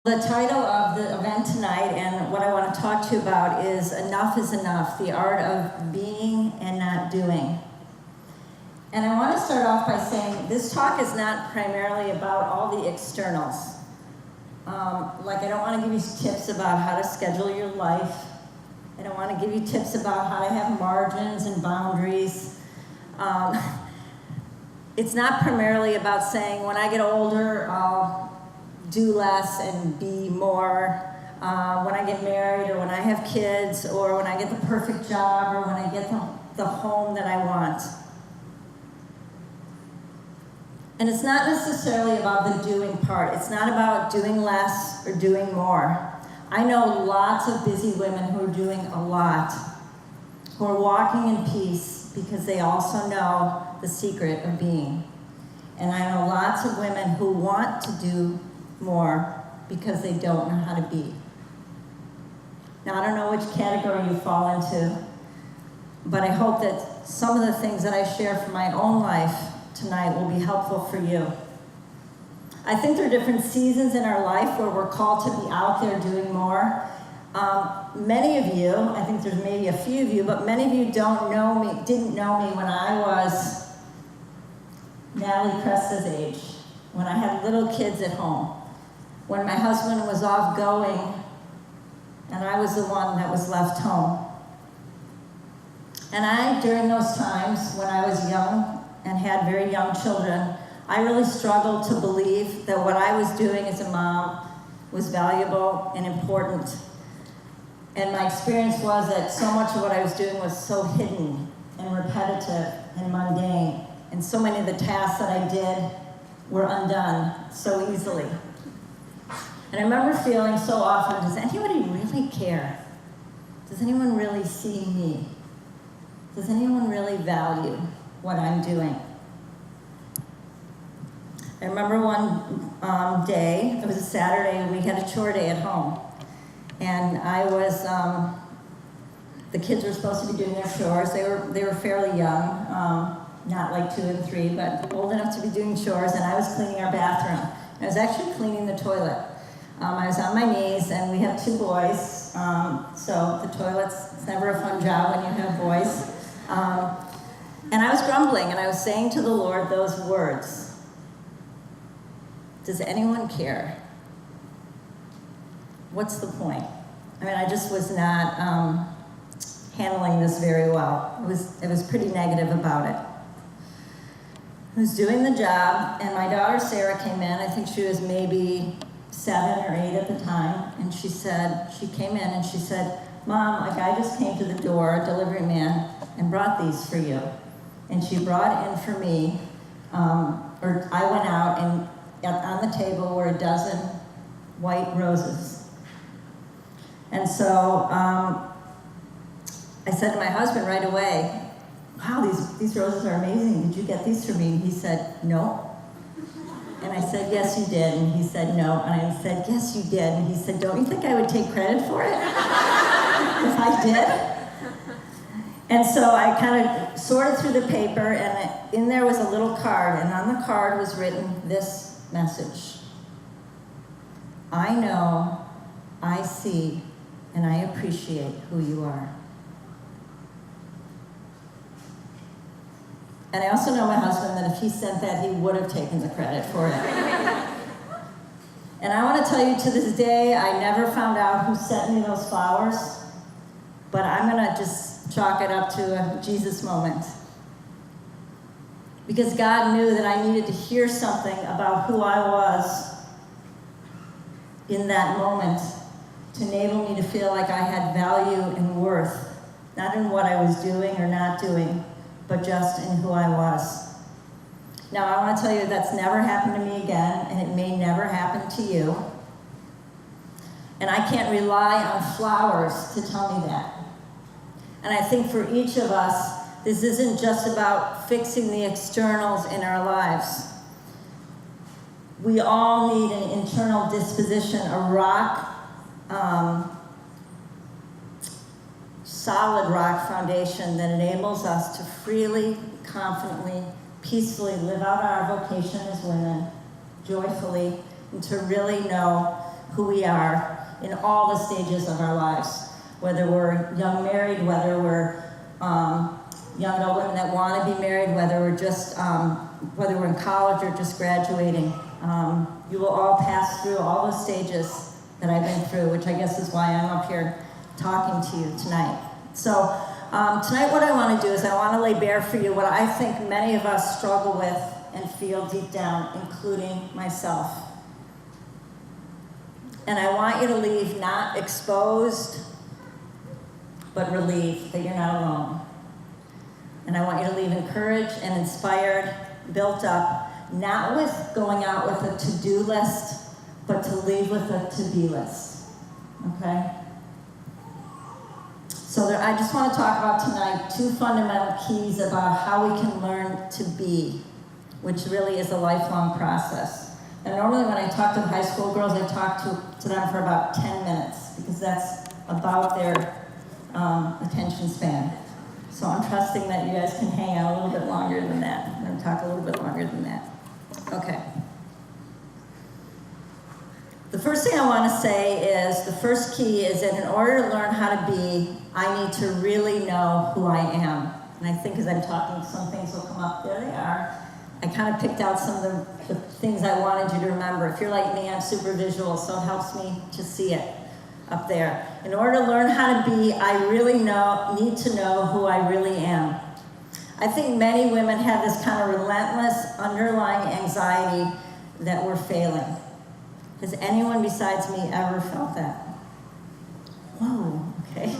The title of the event tonight and what I want to talk to you about is Enough is Enough, the art of being and not doing. And I want to start off by saying this talk is not primarily about all the externals. I don't want to give you tips about how to schedule your life. I don't want to give you tips about how to have margins and boundaries. It's not primarily about saying when I get older, I'll do less and be more, when I get married or when I have kids or when I get the perfect job or when I get the home that I want. And it's not necessarily about the doing part. It's not about doing less or doing more. I know lots of busy women who are doing a lot, who are walking in peace because they also know the secret of being. And I know lots of women who want to do more because they don't know how to be. Now, I don't know which category you fall into, but I hope that some of the things that I share from my own life tonight will be helpful for you. I think there are different seasons in our life where we're called to be out there doing more. Many of you, I think there's maybe a few of you, but many of you didn't know me when I was Natalie Cresta's age, when I had little kids at home, when my husband was off going, and I was the one that was left home. And during those times when I was young and had very young children, I really struggled to believe that what I was doing as a mom was valuable and important. And my experience was that so much of what I was doing was so hidden and repetitive and mundane, and so many of the tasks that I did were undone so easily. And I remember feeling so often, does anybody really care? Does anyone really see me? Does anyone really value what I'm doing? I remember one day, it was a Saturday, and we had a chore day at home. And the kids were supposed to be doing their chores. They were fairly young, not like 2 and 3, but old enough to be doing chores, and I was cleaning our bathroom. I was actually cleaning the toilet. I was on my knees, and we have 2 boys, so the toilet's never a fun job when you have boys. And I was grumbling, and I was saying to the Lord those words, does anyone care? What's the point? I mean, I just was not handling this very well. It was pretty negative about it. I was doing the job, and my daughter Sarah came in. I think she was maybe 7 or 8 at the time, and she came in and she said, Mom, a guy just came to the door, a delivery man, and brought these for you. And she brought in for me, or I went out, and on the table were a dozen white roses. And so I said to my husband right away, wow, these roses are amazing. Did you get these for me? And he said, no. And I said, yes, you did. And he said, no. And I said, yes, you did. And he said, don't you think I would take credit for it if I did? And so I kind of sorted through the paper, and in there was a little card. And on the card was written this message: I know, I see, and I appreciate who you are. And I also know my husband that if he sent that, he would have taken the credit for it. And I want to tell you, to this day, I never found out who sent me those flowers, but I'm going to just chalk it up to a Jesus moment. Because God knew that I needed to hear something about who I was in that moment to enable me to feel like I had value and worth, not in what I was doing or not doing, but just in who I was. Now, I want to tell you that's never happened to me again, and it may never happen to you. And I can't rely on flowers to tell me that. And I think for each of us, this isn't just about fixing the externals in our lives. We all need an internal disposition, a rock, solid rock foundation that enables us to freely, confidently, peacefully live out our vocation as women, joyfully, and to really know who we are in all the stages of our lives. Whether we're young married, whether we're young adult women that want to be married, whether we're in college or just graduating. You will all pass through all the stages that I've been through, which I guess is why I'm up here talking to you tonight. So tonight what I want to do is I want to lay bare for you what I think many of us struggle with and feel deep down, including myself. And I want you to leave not exposed, but relieved that you're not alone. And I want you to leave encouraged and inspired, built up, not with going out with a to-do list, but to leave with a to-be list, okay? So I just want to talk about tonight 2 fundamental keys about how we can learn to be, which really is a lifelong process. And normally when I talk to the high school girls, I talk to them for about 10 minutes, because that's about their attention span. So I'm trusting that you guys can hang out a little bit longer than that. I'm going to talk a little bit longer than that. Okay. The first thing I want to say is, the first key is that in order to learn how to be, I need to really know who I am. And I think as I'm talking, some things will come up. There they are. I kind of picked out some of the things I wanted you to remember. If you're like me, I'm super visual, so it helps me to see it up there. In order to learn how to be, I really need to know who I really am. I think many women have this kind of relentless underlying anxiety that we're failing. Has anyone besides me ever felt that? Whoa, okay.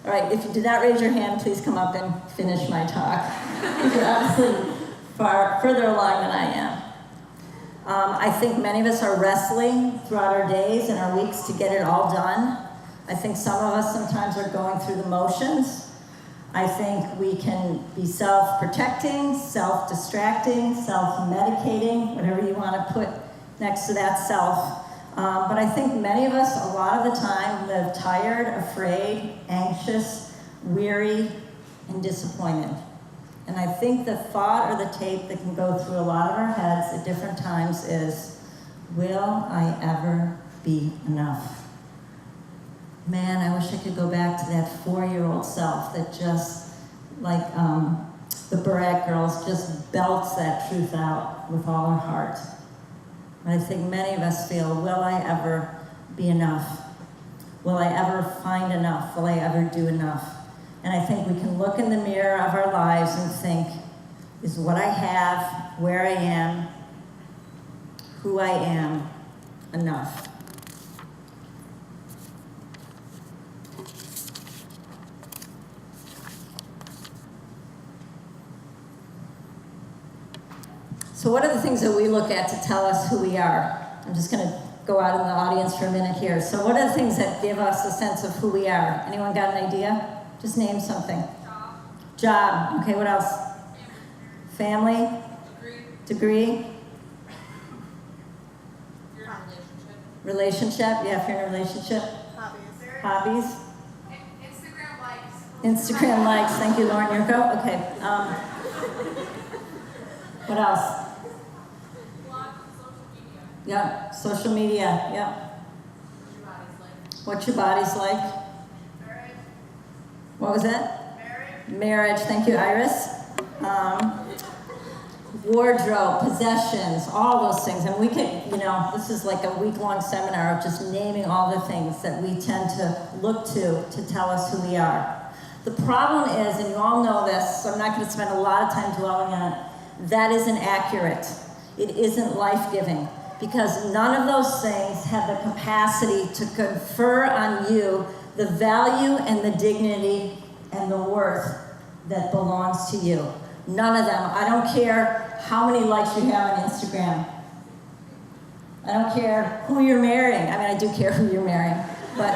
All right, if you did not raise your hand, please come up and finish my talk. You're obviously further along than I am. I think many of us are wrestling throughout our days and our weeks to get it all done. I think some of us sometimes are going through the motions. I think we can be self-protecting, self-distracting, self-medicating, whatever you want to put next to that self. But I think many of us, a lot of the time, live tired, afraid, anxious, weary, and disappointed. And I think the thought or the tape that can go through a lot of our heads at different times is, will I ever be enough? Man, I wish I could go back to that 4-year-old self that just, like the Barrett girls, just belts that truth out with all her heart. And I think many of us feel, will I ever be enough? Will I ever find enough? Will I ever do enough? And I think we can look in the mirror of our lives and think, is what I have, where I am, who I am, enough? So what are the things that we look at to tell us who we are? I'm just going to go out in the audience for a minute here. So what are the things that give us a sense of who we are? Anyone got an idea? Just name something. Job. Okay, what else? Family. Degree. You're in a relationship. Relationship. Yeah, if you're in a relationship. Hobbies. Instagram likes. Instagram likes. Thank you, Lauren Yurko. Okay. What else? Social media. Yeah, social media. Yeah. What's your body's like? Marriage. What was that? Marriage. Marriage. Thank you, Iris. Wardrobe, possessions, all those things. And we could, this is like a week-long seminar of just naming all the things that we tend to look to tell us who we are. The problem is, and you all know this, so I'm not going to spend a lot of time dwelling on it, that isn't accurate. It isn't life-giving, because none of those things have the capacity to confer on you the value and the dignity and the worth that belongs to you. None of them. I don't care how many likes you have on Instagram. I don't care who you're marrying. I mean, I do care who you're marrying, but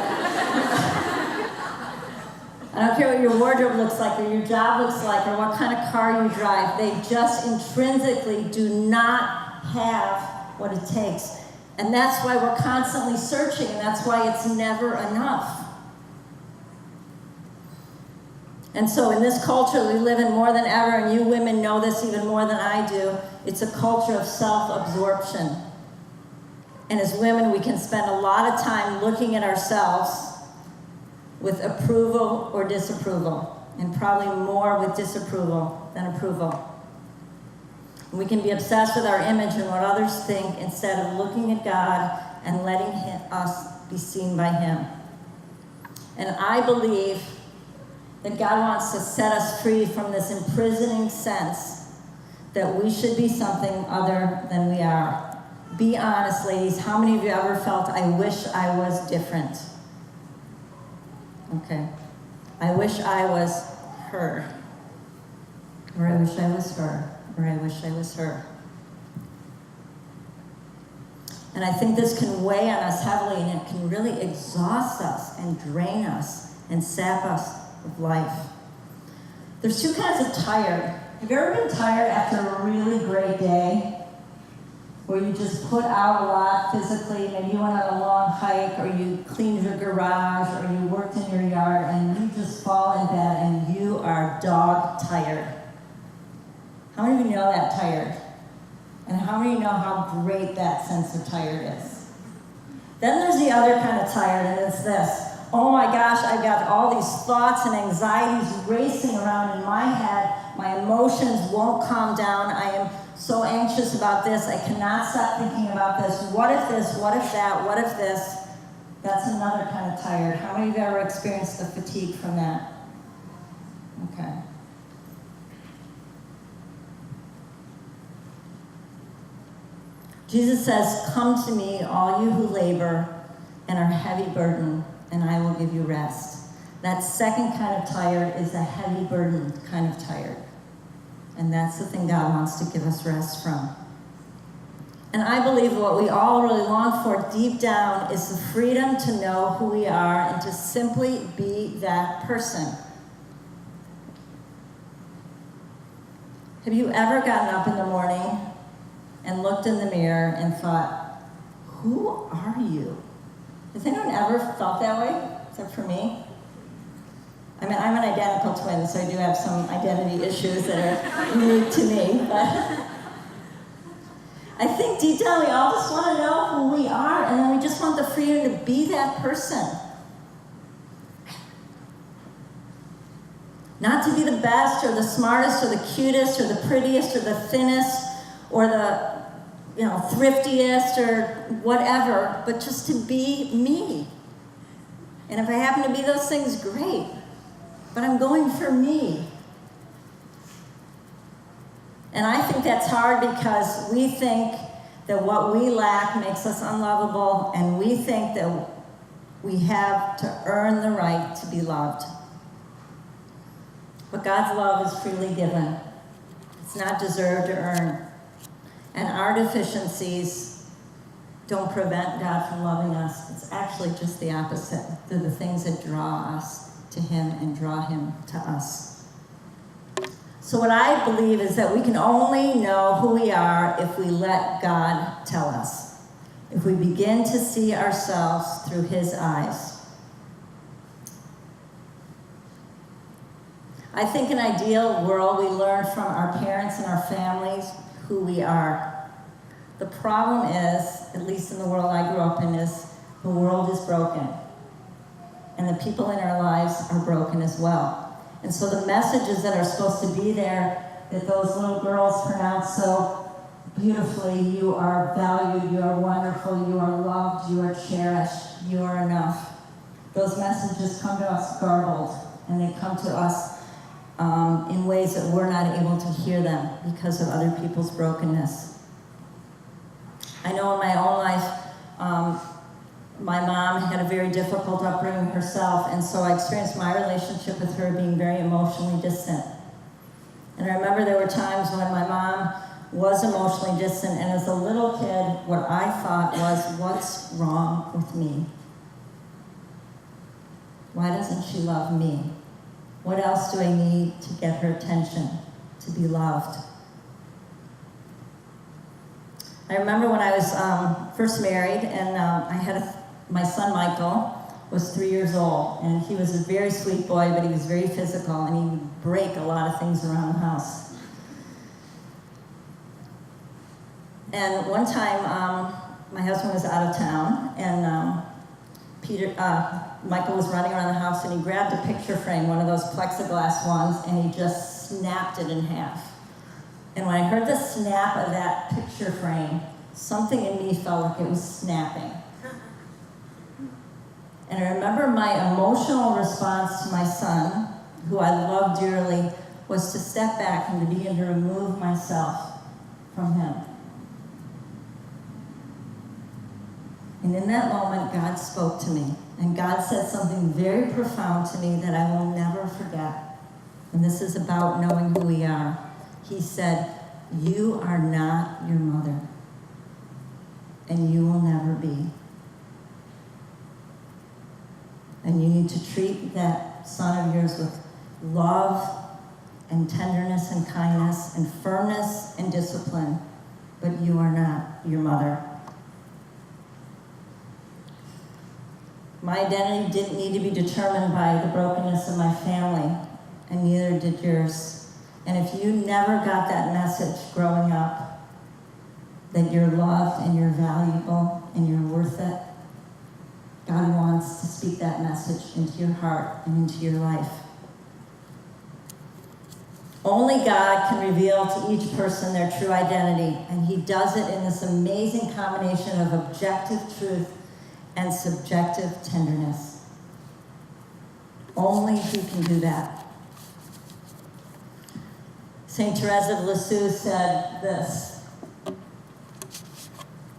I don't care what your wardrobe looks like or your job looks like or what kind of car you drive. They just intrinsically do not have what it takes. And that's why we're constantly searching, and that's why it's never enough. And so in this culture we live in more than ever, and you women know this even more than I do, it's a culture of self-absorption. And as women, we can spend a lot of time looking at ourselves with approval or disapproval, and probably more with disapproval than approval. We can be obsessed with our image and what others think instead of looking at God and letting us be seen by Him. And I believe that God wants to set us free from this imprisoning sense that we should be something other than we are. Be honest, ladies. How many of you ever felt, I wish I was different? Okay. I wish I was her. Or I wish I was her. Or I wish I was her. And I think this can weigh on us heavily, and it can really exhaust us and drain us and sap us of life. There's two kinds of tired. Have you ever been tired after a really great day? Where you just put out a lot physically, maybe you went on a long hike, or you cleaned your garage, or you worked in your yard, and you just fall in bed and you are dog tired. How many of you know that tired? And how many of you know how great that sense of tired is? Then there's the other kind of tired, and it's this. Oh my gosh, I've got all these thoughts and anxieties racing around in my head. My emotions won't calm down. I am so anxious about this. I cannot stop thinking about this. What if this? What if that? What if this? That's another kind of tired. How many of you ever experienced the fatigue from that? Okay. Jesus says, come to me, all you who labor and are heavy burdened, and I will give you rest. That second kind of tired is a heavy burden kind of tired. And that's the thing God wants to give us rest from. And I believe what we all really long for deep down is the freedom to know who we are and to simply be that person. Have you ever gotten up in the morning and looked in the mirror and thought, who are you? Has anyone ever felt that way, except for me? I mean, I'm an identical twin, so I do have some identity issues that are unique to me. But I think deep down we all just want to know who we are, and then we just want the freedom to be that person. Not to be the best, or the smartest, or the cutest, or the prettiest, or the thinnest, or the thriftiest, or whatever, but just to be me. And if I happen to be those things, great. But I'm going for me. And I think that's hard because we think that what we lack makes us unlovable, and we think that we have to earn the right to be loved. But God's love is freely given. It's not deserved or earned. And our deficiencies don't prevent God from loving us. It's actually just the opposite. They're the things that draw us to Him and draw Him to us. So what I believe is that we can only know who we are if we let God tell us. If we begin to see ourselves through His eyes. I think in an ideal world, we learn from our parents and our families who we are. The problem is, at least in the world I grew up in, is the world is broken. And the people in our lives are broken as well. And so the messages that are supposed to be there, that those little girls pronounce so beautifully, you are valued, you are wonderful, you are loved, you are cherished, you are enough. Those messages come to us garbled, and they come to us in ways that we're not able to hear them because of other people's brokenness. I know in my own life, my mom had a very difficult upbringing herself, and so I experienced my relationship with her being very emotionally distant. And I remember there were times when my mom was emotionally distant, and as a little kid, what I thought was, what's wrong with me? Why doesn't she love me? What else do I need to get her attention, to be loved? I remember when I was first married, and I had my son Michael was 3 years old, and he was a very sweet boy, but he was very physical, and he would break a lot of things around the house. And one time, my husband was out of town, and Michael was running around the house, and he grabbed a picture frame, one of those plexiglass ones, and he just snapped it in half. And when I heard the snap of that picture frame, something in me felt like it was snapping. And I remember my emotional response to my son, who I love dearly, was to step back and to begin to remove myself from him. And in that moment, God spoke to me. And God said something very profound to me that I will never forget. And this is about knowing who we are. He said, "You are not your mother, and you will never be. And you need to treat that son of yours with love and tenderness and kindness and firmness and discipline, but you are not your mother." My identity didn't need to be determined by the brokenness of my family, and neither did yours. And if you never got that message growing up, that you're loved and you're valuable and you're worth it, God wants to speak that message into your heart and into your life. Only God can reveal to each person their true identity, and He does it in this amazing combination of objective truth and subjective tenderness. Only He can do that. St. Therese of Lisieux said this.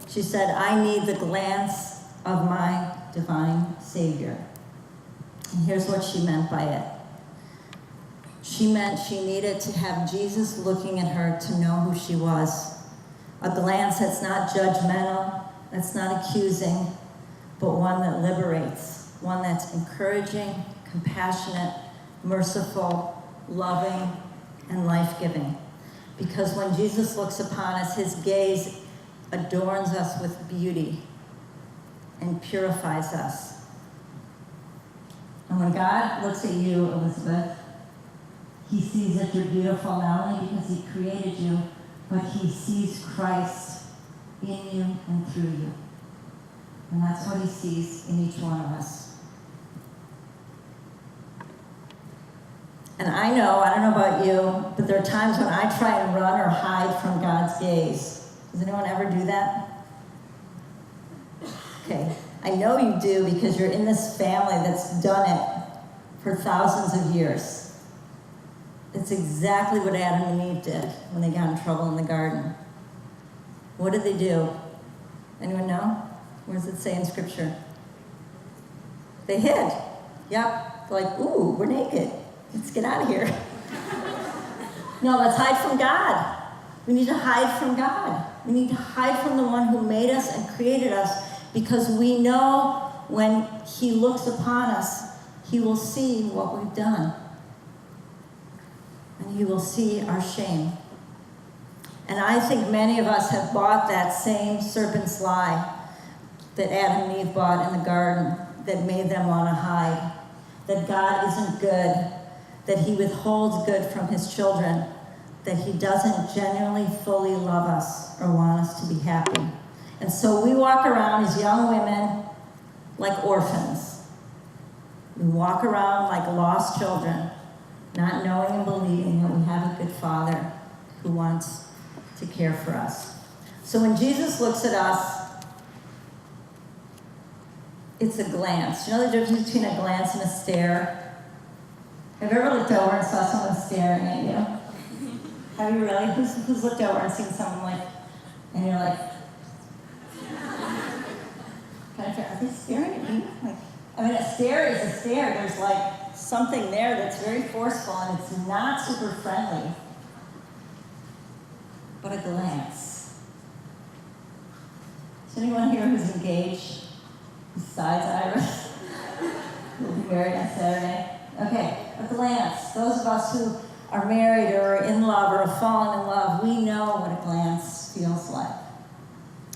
She said, "I need the glance of my divine Savior." And here's what she meant by it. She meant she needed to have Jesus looking at her to know who she was. A glance that's not judgmental, that's not accusing, but one that liberates, one that's encouraging, compassionate, merciful, loving, and life-giving. Because when Jesus looks upon us, His gaze adorns us with beauty and purifies us. And when God looks at you, Elizabeth, He sees that you're beautiful not only because He created you, but He sees Christ in you and through you. And that's what He sees in each one of us. And I don't know about you, but there are times when I try and run or hide from God's gaze. Does anyone ever do that? Okay, I know you do because you're in this family that's done it for thousands of years. It's exactly what Adam and Eve did when they got in trouble in the garden. What did they do? Anyone know? What does it say in Scripture? They hid. Yep. They're like, ooh, we're naked. Let's get out of here. No, let's hide from God. We need to hide from God. We need to hide from the one who made us and created us, because we know when He looks upon us, He will see what we've done. And He will see our shame. And I think many of us have bought that same serpent's lie that Adam and Eve bought in the garden that made them want to hide. That God isn't good, that He withholds good from His children, that He doesn't genuinely fully love us or want us to be happy. And so we walk around as young women like orphans. We walk around like lost children, not knowing and believing that we have a good Father who wants to care for us. So when Jesus looks at us, it's a glance. You know the difference between a glance and a stare? Have you ever looked over and saw someone staring at you? Have you really? Who's looked over and seen someone like, and you're like, are they staring at me? Like, I mean, a stare is a stare. There's like something there that's very forceful and it's not super friendly. But a glance. Is anyone here who's engaged? Besides Iris? We'll be married on Saturday. Okay, a glance. Those of us who are married or are in love or have fallen in love, we know what a glance feels like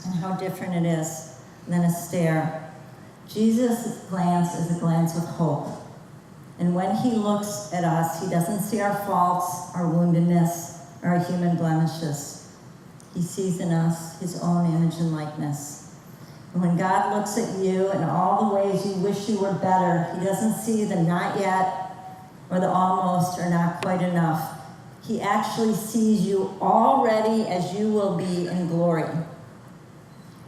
and how different it is than a stare. Jesus' glance is a glance of hope. And when He looks at us, He doesn't see our faults, our woundedness, or our human blemishes. He sees in us His own image and likeness. And when God looks at you and all the ways you wish you were better, he doesn't see the not yet or the almost or not quite enough. He actually sees you already as you will be in glory.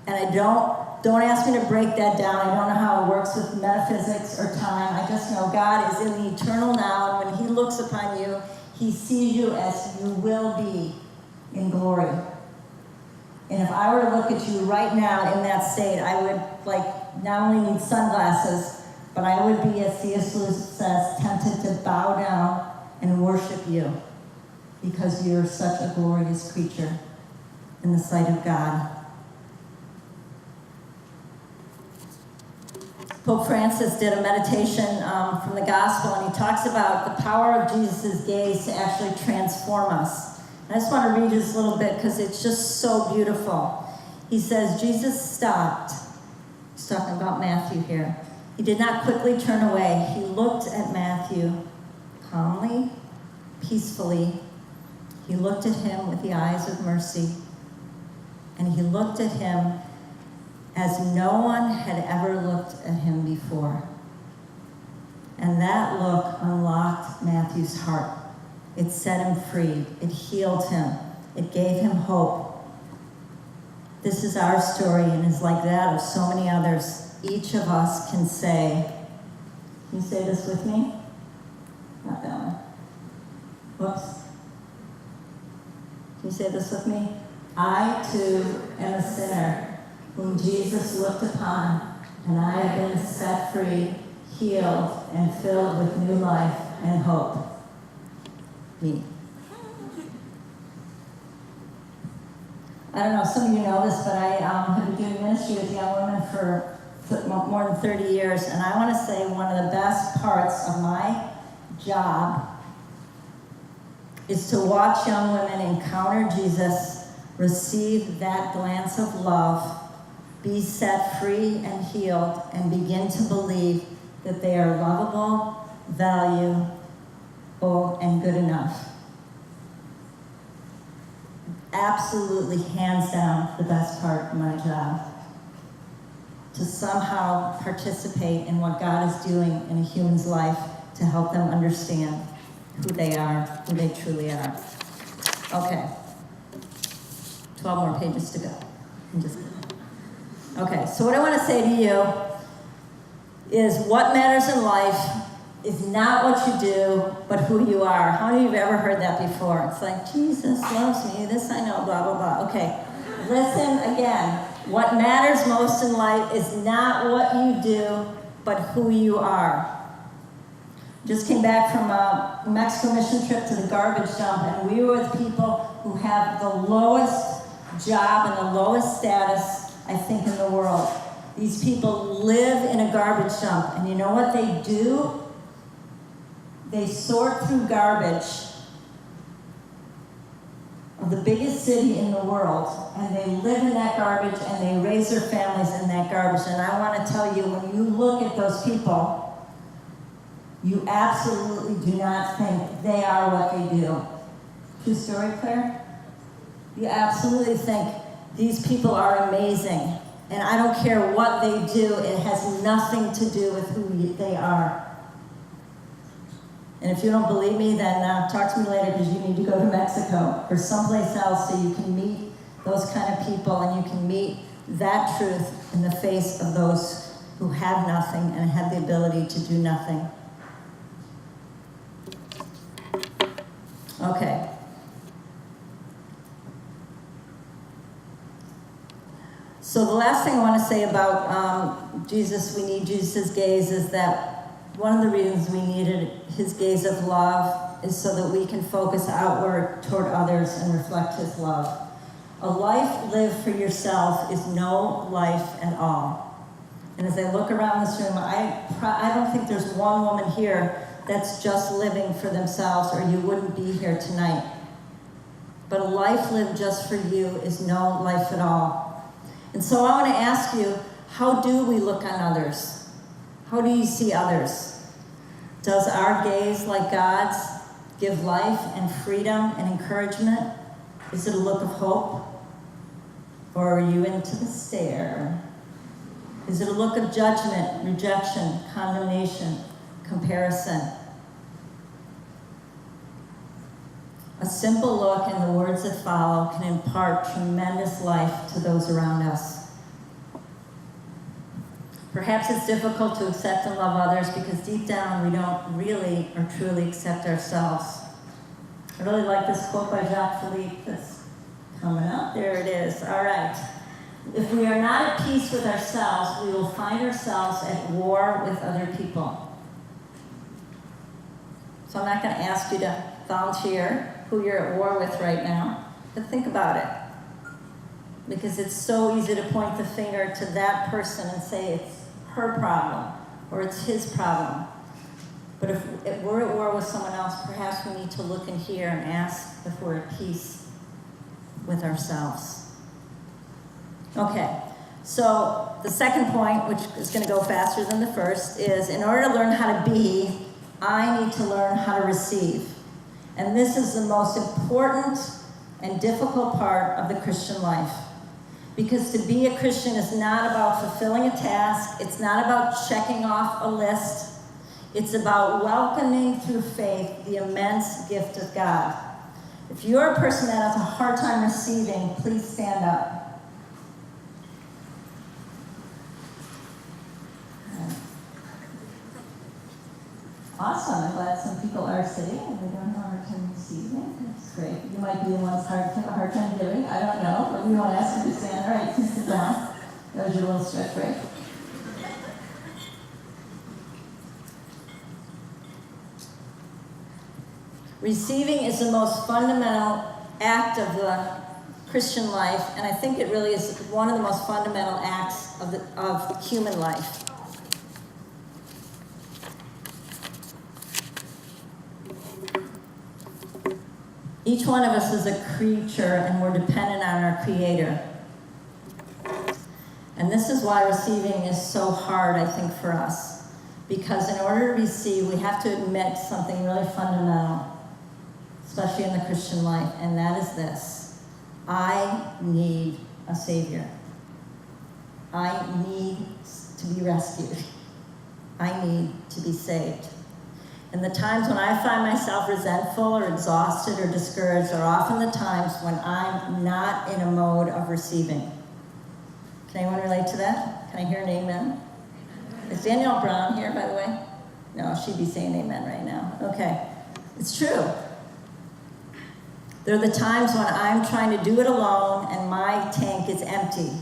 And I don't ask me to break that down. I don't know how it works with metaphysics or time. I just know God is in the eternal now, and when he looks upon you, he sees you as you will be in glory. And if I were to look at you right now in that state, I would not only need sunglasses, but I would be, as C.S. Lewis says, tempted to bow down and worship you because you're such a glorious creature in the sight of God. Pope Francis did a meditation from the gospel, and he talks about the power of Jesus' gaze to actually transform us. And I just want to read this a little bit because it's just so beautiful. He says, Jesus stopped. He's talking about Matthew here. He did not quickly turn away. He looked at Matthew calmly, peacefully. He looked at him with the eyes of mercy. And he looked at him as no one had ever looked at him before. And that look unlocked Matthew's heart. It set him free. It healed him. It gave him hope. This is our story and is like that of so many others. Each of us can say, can you say this with me? Not that one. Whoops. Can you say this with me? I too am a sinner whom Jesus looked upon, and I have been set free, healed, and filled with new life and hope. Me. I don't know, some of you know this, but I have been doing ministry with young women for more than 30 years, and I want to say one of the best parts of my job is to watch young women encounter Jesus, receive that glance of love, be set free and healed, and begin to believe that they are lovable, valuable, and good enough. Absolutely, hands down, the best part of my job. To somehow participate in what God is doing in a human's life to help them understand who they are, who they truly are. Okay. 12 more pages to go. I'm just kidding. Okay, so what I want to say to you is what matters in life is not what you do, but who you are. How many of you have ever heard that before? It's like, Jesus loves me, this I know, blah, blah, blah. Okay, listen again. What matters most in life is not what you do, but who you are. Just came back from a Mexico mission trip to the garbage dump, and we were with people who have the lowest job and the lowest status, I think, in the world. These people live in a garbage dump, and you know what they do? They sort through garbage of the biggest city in the world, and they live in that garbage, and they raise their families in that garbage. And I want to tell you, when you look at those people, you absolutely do not think they are what they do. True story, Claire? You absolutely think these people are amazing. And I don't care what they do, it has nothing to do with who they are. And if you don't believe me, then talk to me later, because you need to go to Mexico or someplace else so you can meet those kind of people and you can meet that truth in the face of those who have nothing and have the ability to do nothing. Okay. So the last thing I want to say about Jesus, we need Jesus' gaze, is that one of the reasons we needed his gaze of love is so that we can focus outward toward others and reflect his love. A life lived for yourself is no life at all. And as I look around this room, I don't think there's one woman here that's just living for themselves, or you wouldn't be here tonight. But a life lived just for you is no life at all. And so I want to ask you, how do we look on others? How do you see others? Does our gaze, like God's, give life and freedom and encouragement? Is it a look of hope? Or are you into the stare? Is it a look of judgment, rejection, condemnation, comparison? A simple look and the words that follow can impart tremendous life to those around us. Perhaps it's difficult to accept and love others because deep down we don't really or truly accept ourselves. I really like this quote by Jacques Philippe that's coming up. There it is. All right. If we are not at peace with ourselves, we will find ourselves at war with other people. So I'm not going to ask you to volunteer who you're at war with right now, but think about it. Because it's so easy to point the finger to that person and say it's her problem or it's his problem. But if we're at war with someone else, perhaps we need to look in here and ask if we're at peace with ourselves. Okay, so the second point, which is going to go faster than the first, is in order to learn how to be, I need to learn how to receive. And this is the most important and difficult part of the Christian life. Because to be a Christian is not about fulfilling a task, it's not about checking off a list, it's about welcoming through faith the immense gift of God. If you're a person that has a hard time receiving, please stand up. Awesome. I'm glad some people are sitting and they don't have a hard time receiving. That's great. You might be the ones have a hard time giving. I don't know, but we won't ask you to stand. All right, sit down. That was your little stretch break. Receiving is the most fundamental act of the Christian life, and I think it really is one of the most fundamental acts of human life. Each one of us is a creature, and we're dependent on our Creator. And this is why receiving is so hard, I think, for us. Because in order to receive, we have to admit something really fundamental, especially in the Christian life, and that is this: I need a Savior. I need to be rescued. I need to be saved. And the times when I find myself resentful or exhausted or discouraged are often the times when I'm not in a mode of receiving. Can anyone relate to that? Can I hear an amen? Is Danielle Brown here, by the way? No, she'd be saying amen right now. Okay. It's true. There are the times when I'm trying to do it alone and my tank is empty.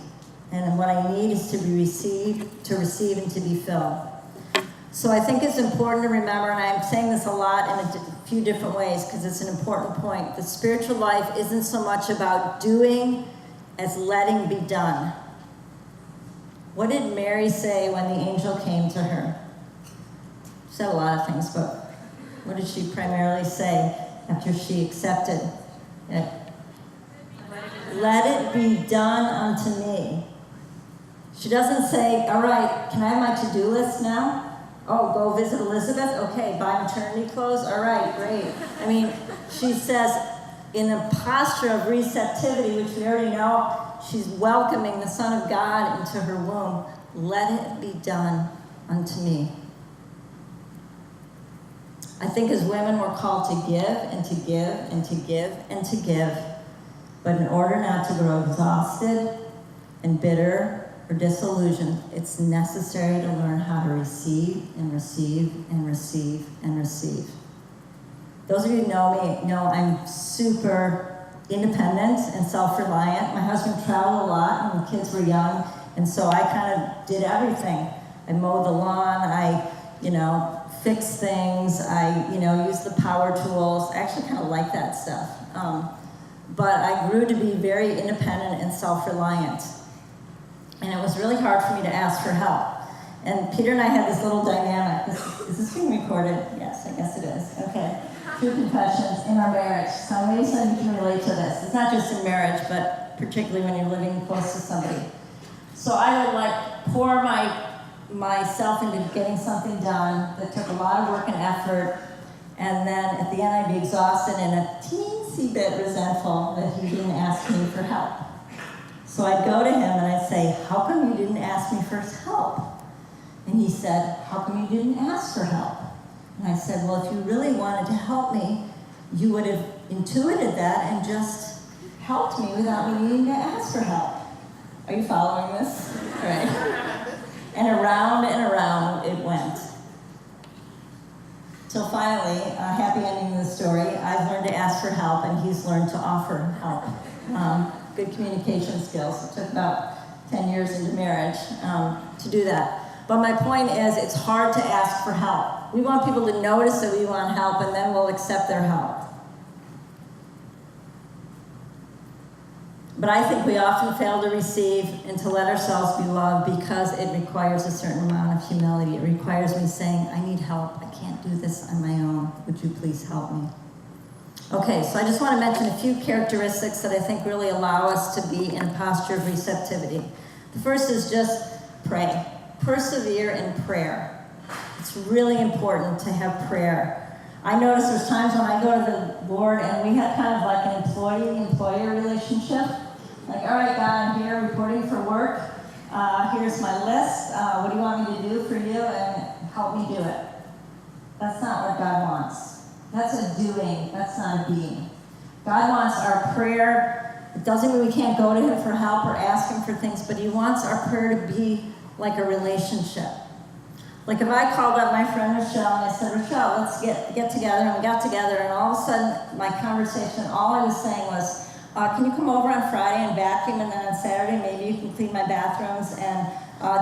And what I need is to receive and to be filled. So I think it's important to remember, and I'm saying this a lot in a few different ways because it's an important point, that spiritual life isn't so much about doing as letting be done. What did Mary say when the angel came to her? She said a lot of things, but what did she primarily say after she accepted it? Let it be done unto me. She doesn't say, all right, can I have my to-do list now? Oh, go visit Elizabeth? Okay, buy maternity clothes? All right, great. I mean, she says in a posture of receptivity, which we already know, she's welcoming the Son of God into her womb. Let it be done unto me. I think as women we're called to give and to give and to give and to give. But in order not to grow exhausted and bitter or disillusioned, it's necessary to learn how to receive and receive and receive and receive. Those of you who know me know I'm super independent and self-reliant. My husband traveled a lot when the kids were young, and so I kind of did everything. I mowed the lawn, I, fixed things, I, used the power tools. I actually kind of like that stuff. But I grew to be very independent and self-reliant. And it was really hard for me to ask for help. And Peter and I had this little dynamic. Is this being recorded? Yes, I guess it is. Okay. True confessions in our marriage. So maybe some of you can relate to this. It's not just in marriage, but particularly when you're living close to somebody. So I would pour myself into getting something done that took a lot of work and effort. And then at the end I'd be exhausted and a teensy bit resentful that he didn't ask me for help. So I'd go to him and I'd say, how come you didn't ask me for help? And he said, how come you didn't ask for help? And I said, well, if you really wanted to help me, you would have intuited that and just helped me without me needing to ask for help. Are you following this? Right. And around it went. So finally, a happy ending of the story, I've learned to ask for help and he's learned to offer help. Good communication skills. It took about 10 years into marriage to do that. But my point is, it's hard to ask for help. We want people to notice that we want help and then we'll accept their help. But I think we often fail to receive and to let ourselves be loved because it requires a certain amount of humility. It requires me saying, I need help. I can't do this on my own. Would you please help me? Okay, so I just want to mention a few characteristics that I think really allow us to be in a posture of receptivity. The first is just pray. Persevere in prayer. It's really important to have prayer. I notice there's times when I go to the Lord and we have kind of like an employee-employer relationship. Like, all right, God, I'm here reporting for work. Here's my list. What do you want me to do for you? And help me do it. That's not what God wants. That's a doing. That's not a being. God wants our prayer. It doesn't mean we can't go to him for help or ask him for things, but he wants our prayer to be like a relationship. Like if I called up my friend Rochelle and I said, Rochelle, let's get together, and we got together, and all of a sudden my conversation, all I was saying was, can you come over on Friday and vacuum, and then on Saturday maybe you can clean my bathrooms, and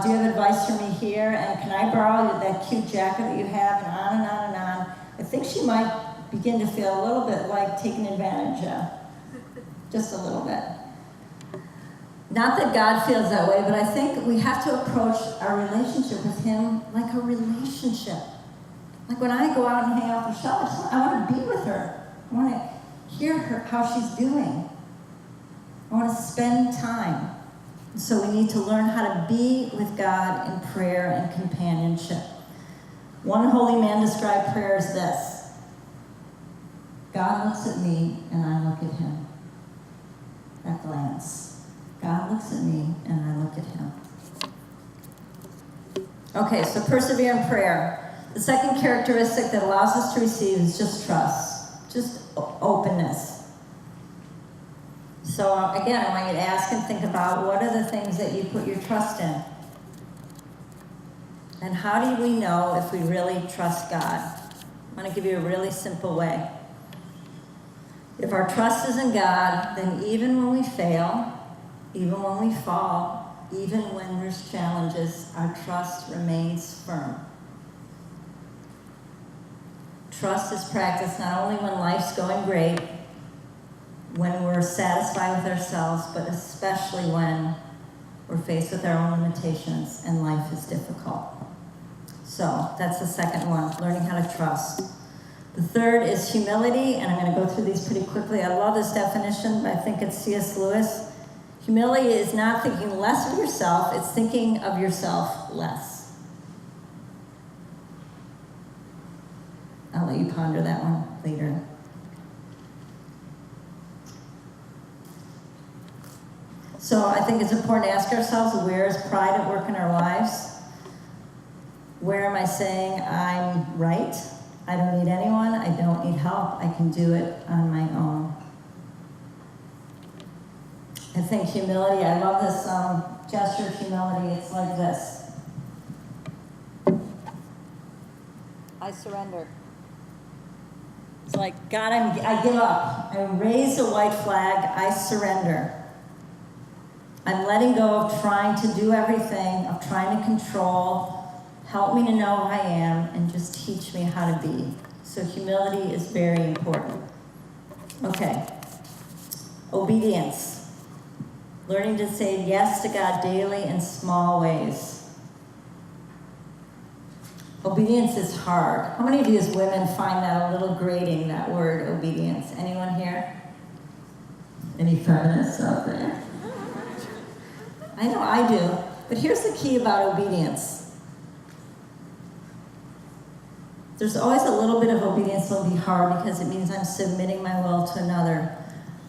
do you have advice for me here, and can I borrow that cute jacket that you have, and on and on and on. I think she might begin to feel a little bit like taken advantage of, just a little bit. Not that God feels that way, but I think we have to approach our relationship with him like a relationship. Like when I go out and hang out with Rochelle, I want to be with her. I want to hear her, how she's doing. I want to spend time. So we need to learn how to be with God in prayer and companionship. One holy man described prayer as this: God looks at me and I look at him. At glance. God looks at me and I look at him. Okay, so persevere in prayer. The second characteristic that allows us to receive is just trust, just openness. So again, I want you to ask and think about, what are the things that you put your trust in? And how do we know if we really trust God? I'm going to give you a really simple way. If our trust is in God, then even when we fail, even when we fall, even when there's challenges, our trust remains firm. Trust is practiced not only when life's going great, when we're satisfied with ourselves, but especially when we're faced with our own limitations and life is difficult. So that's the second one, learning how to trust. The third is humility, and I'm going to go through these pretty quickly. I love this definition, but I think it's C.S. Lewis. Humility is not thinking less of yourself, it's thinking of yourself less. I'll let you ponder that one later. So I think it's important to ask ourselves, where is pride at work in our lives? Where am I saying I'm right? I don't need anyone, I don't need help, I can do it on my own. I think humility, I love this gesture of humility. It's like this. I surrender. It's like, God, I give up. I raise a white flag. I surrender. I'm letting go of trying to do everything, of trying to control. Help me to know who I am and just teach me how to be. So humility is very important. Okay. Obedience. Learning to say yes to God daily in small ways. Obedience is hard. How many of you as women find that a little grating, that word, obedience? Anyone here? Any feminists out there? I know I do. But here's the key about obedience. There's always a little bit of obedience that'll be hard because it means I'm submitting my will to another.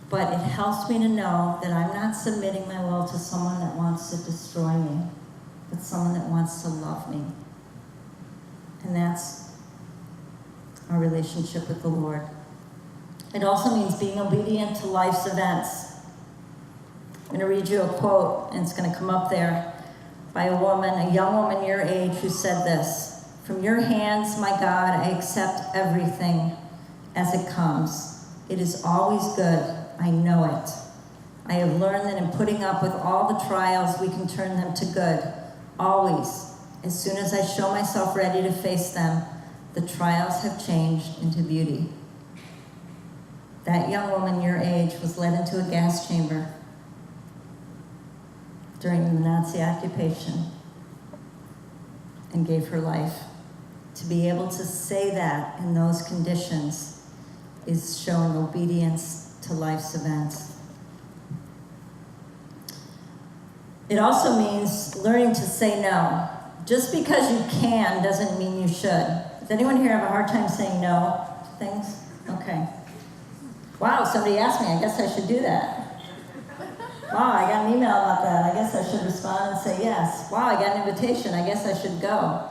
But it helps me to know that I'm not submitting my will to someone that wants to destroy me, but someone that wants to love me. and that's our relationship with the Lord. It also means being obedient to life's events. I'm going to read you a quote, and it's going to come up there, by a young woman your age, who said this: "From your hands, my God, I accept everything as it comes. It is always good. I know it. I have learned that in putting up with all the trials, we can turn them to good. Always. As soon as I show myself ready to face them, the trials have changed into beauty." That young woman your age was led into a gas chamber during the Nazi occupation and gave her life. To be able to say that in those conditions is showing obedience to life's events. It also means learning to say no. Just because you can doesn't mean you should. Does anyone here have a hard time saying no to things? Okay. Wow, somebody asked me. I guess I should do that. Wow, I got an email about that. I guess I should respond and say yes. Wow, I got an invitation. I guess I should go.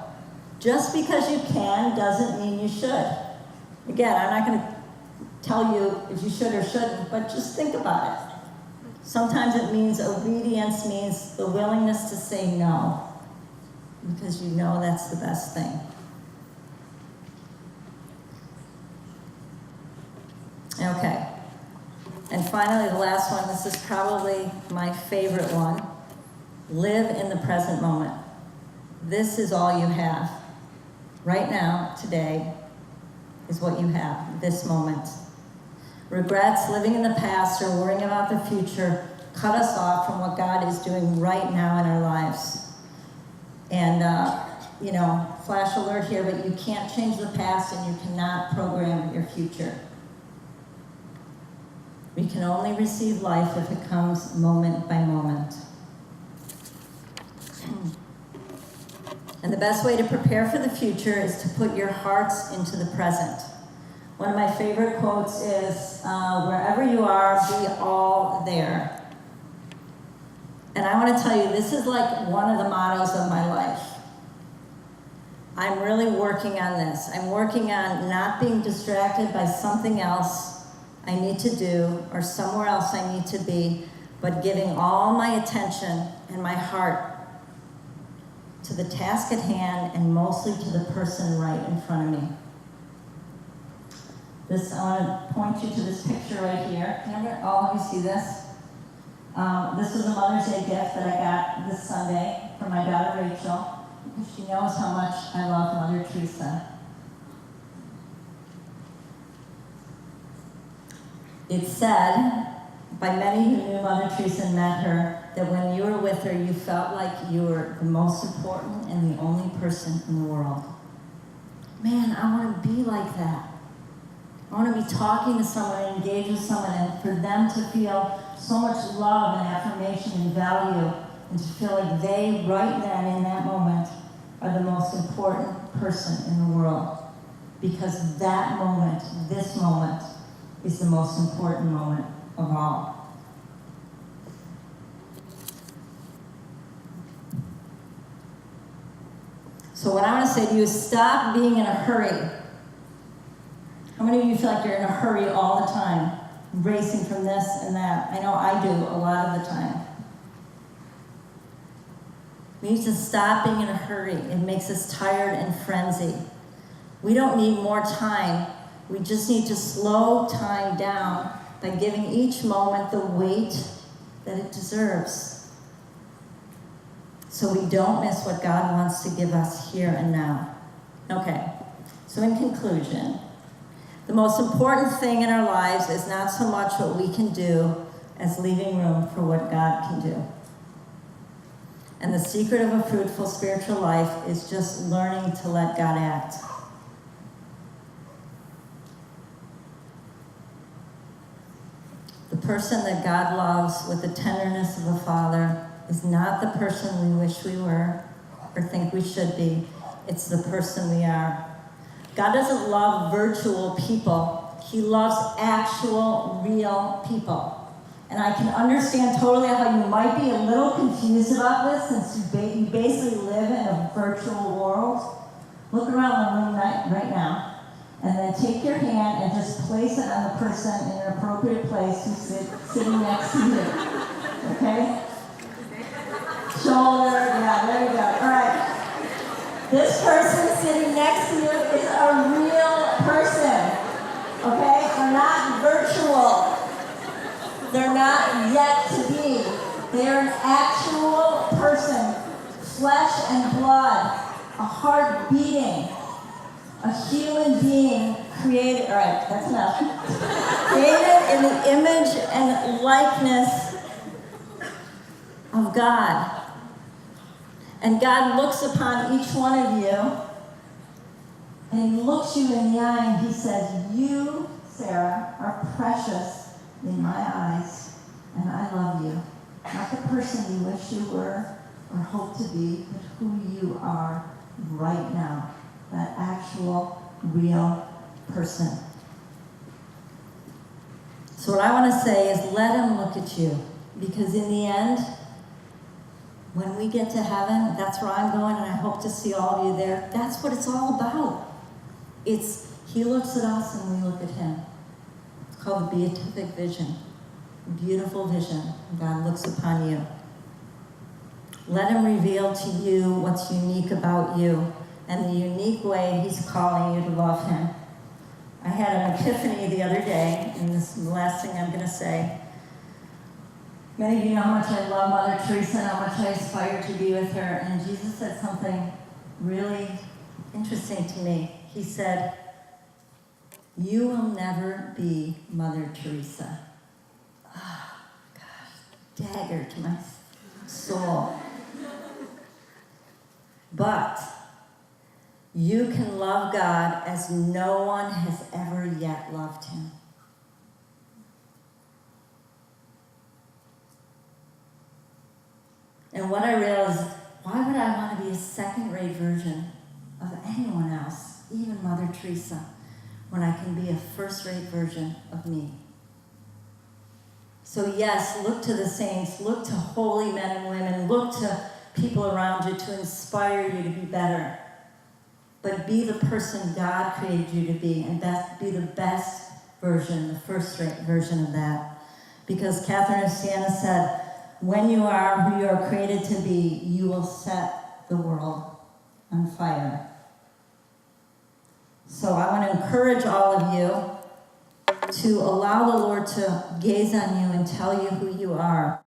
Just because you can doesn't mean you should. Again, I'm not going to tell you if you should or shouldn't, but just think about it. Sometimes it means obedience means the willingness to say no, because you know that's the best thing. Okay. And finally, the last one, this is probably my favorite one. Live in the present moment. This is all you have. Right now, today, is what you have, this moment. Regrets, living in the past, or worrying about the future cut us off from what God is doing right now in our lives. And, flash alert here, but you can't change the past and you cannot program your future. We can only receive life if it comes moment by moment. And the best way to prepare for the future is to put your hearts into the present. One of my favorite quotes is, wherever you are, be all there. And I want to tell you, this is like one of the mottos of my life. I'm really working on this. I'm working on not being distracted by something else I need to do or somewhere else I need to be, but giving all my attention and my heart to the task at hand and mostly to the person right in front of me. I want to point you to this picture right here. Can all of you see this? This was a Mother's Day gift that I got this Sunday from my daughter Rachel. She knows how much I love Mother Teresa. It's said by many who knew Mother Teresa and met her that when you were with her, you felt like you were the most important and the only person in the world. Man, I want to be like that. I want to be talking to someone and engage with someone, and for them to feel so much love and affirmation and value, and to feel like they, right then in that moment, are the most important person in the world. Because that moment, this moment, is the most important moment of all. So what I want to say to you is stop being in a hurry. How many of you feel like you're in a hurry all the time, racing from this and that? I know I do a lot of the time. We need to stop being in a hurry. It makes us tired and frenzied. We don't need more time. We just need to slow time down by giving each moment the weight that it deserves, so we don't miss what God wants to give us here and now. Okay, so in conclusion, the most important thing in our lives is not so much what we can do as leaving room for what God can do. And the secret of a fruitful spiritual life is just learning to let God act. The person that God loves with the tenderness of a father is not the person we wish we were or think we should be. It's the person we are. God doesn't love virtual people. He loves actual, real people. And I can understand totally how you might be a little confused about this, since you basically live in a virtual world. Look around the room right now. And then take your hand and just place it on the person in an appropriate place who's sitting next to you. Okay? Shoulder, yeah, there you go. All right. This person sitting next to you is a real person. Okay? They're not virtual. They're not yet to be. They're an actual person, flesh and blood, a heart beating. A human being created, all right, that's enough. Created in the image and likeness of God. And God looks upon each one of you, and he looks you in the eye and he says, you, Sarah, are precious in my eyes, and I love you. Not the person you wish you were or hope to be, but who you are right now. That actual, real person. So what I want to say is let him look at you. Because in the end, when we get to heaven, that's where I'm going, and I hope to see all of you there. That's what it's all about. It's he looks at us and we look at him. It's called the beatific vision. A beautiful vision. God looks upon you. Let him reveal to you what's unique about you. And the unique way he's calling you to love him. I had an epiphany the other day, and this is the last thing I'm going to say. Many of you know how much I love Mother Teresa and how much I aspire to be with her. And Jesus said something really interesting to me. He said, you will never be Mother Teresa. Oh, gosh, dagger to my soul. But you can love God as no one has ever yet loved him. And what I realized, why would I want to be a second-rate version of anyone else, even Mother Teresa, when I can be a first-rate version of me? So yes, look to the saints, look to holy men and women, look to people around you to inspire you to be better. But be the person God created you to be, and be the best version, the first-rate version of that. Because Catherine of Siena said, when you are who you are created to be, you will set the world on fire. So I want to encourage all of you to allow the Lord to gaze on you and tell you who you are.